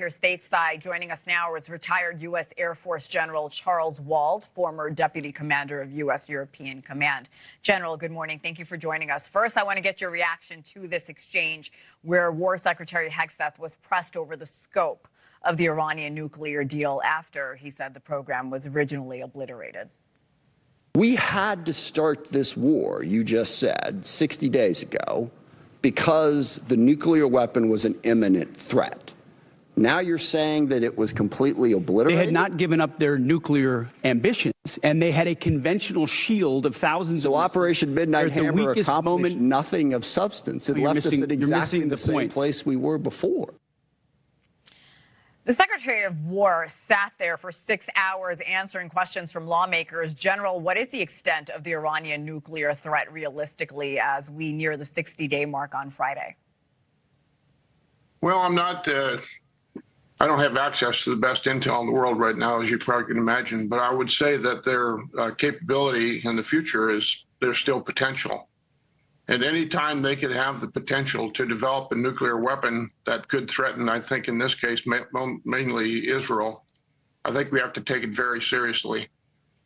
Here stateside, joining us now is retired U.S. Air Force General Charles Wald, former Deputy Commander of U.S. European Command. General, good morning. Thank you for joining us. First, I want to get your reaction to this exchange where War Secretary Hegseth was pressed over the scope of the Iranian nuclear deal after he said the program was originally obliterated. We had to start this war, you just said, 60 days ago, because the nuclear weapon was an imminent threat. Now you're saying that it was completely obliterated? They had not given up their nuclear ambitions, and they had a conventional shield of thousands of... So Operation Midnight Hammer accomplished nothing of substance. It left us at exactly the same place we were before. The Secretary of War sat there for 6 hours answering questions from lawmakers. General, what is the extent of the Iranian nuclear threat realistically as we near the 60-day mark on Friday? Well, I don't have access to the best intel in the world right now, as you probably can imagine, but I would say that their capability in the future is there's still potential. And any time they could have the potential to develop a nuclear weapon that could threaten, I think in this case, mainly Israel, I think we have to take it very seriously.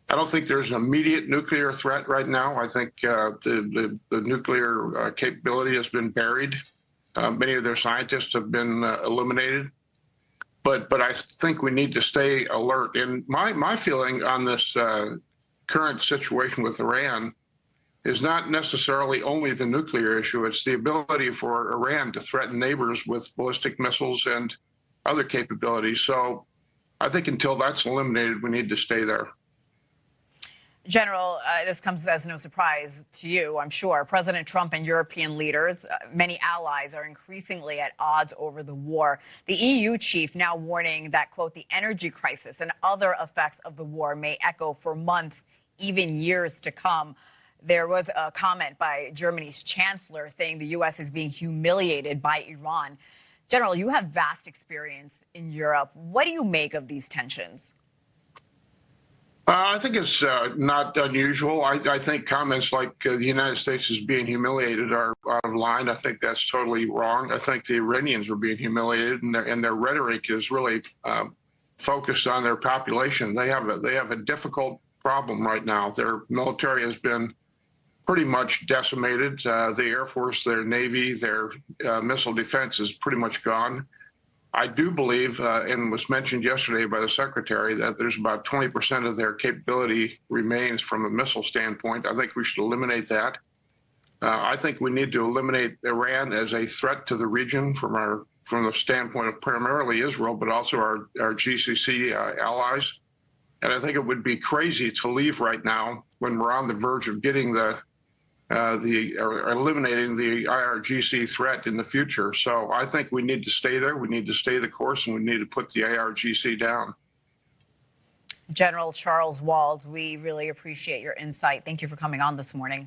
I don't think there's an immediate nuclear threat right now. I think the nuclear capability has been buried. Many of their scientists have been eliminated. But I think we need to stay alert. And my feeling on this current situation with Iran is not necessarily only the nuclear issue. It's the ability for Iran to threaten neighbors with ballistic missiles and other capabilities. So I think until that's eliminated, we need to stay there. General, this comes as no surprise to you, I'm sure. President Trump and European leaders, many allies, are increasingly at odds over the war. The EU chief now warning that, quote, the energy crisis and other effects of the war may echo for months, even years to come. There was a comment by Germany's chancellor saying the U.S. is being humiliated by Iran. General, you have vast experience in Europe. What do you make of these tensions? I think it's not unusual. I think comments like the United States is being humiliated are out of line. I think that's totally wrong. I think the Iranians are being humiliated, and their rhetoric is really focused on their population. They have a difficult problem right now. Their military has been pretty much decimated. The Air Force, their Navy, their missile defense is pretty much gone. I do believe, and was mentioned yesterday by the Secretary, that there's about 20% of their capability remains from a missile standpoint. I think we should eliminate that. I think we need to eliminate Iran as a threat to the region from the standpoint of primarily Israel, but also our GCC allies. And I think it would be crazy to leave right now when we're on the verge of getting eliminating the IRGC threat in the future. So I think we need to stay there. We need to stay the course, and we need to put the IRGC down. General Charles Wald, we really appreciate your insight. Thank you for coming on this morning.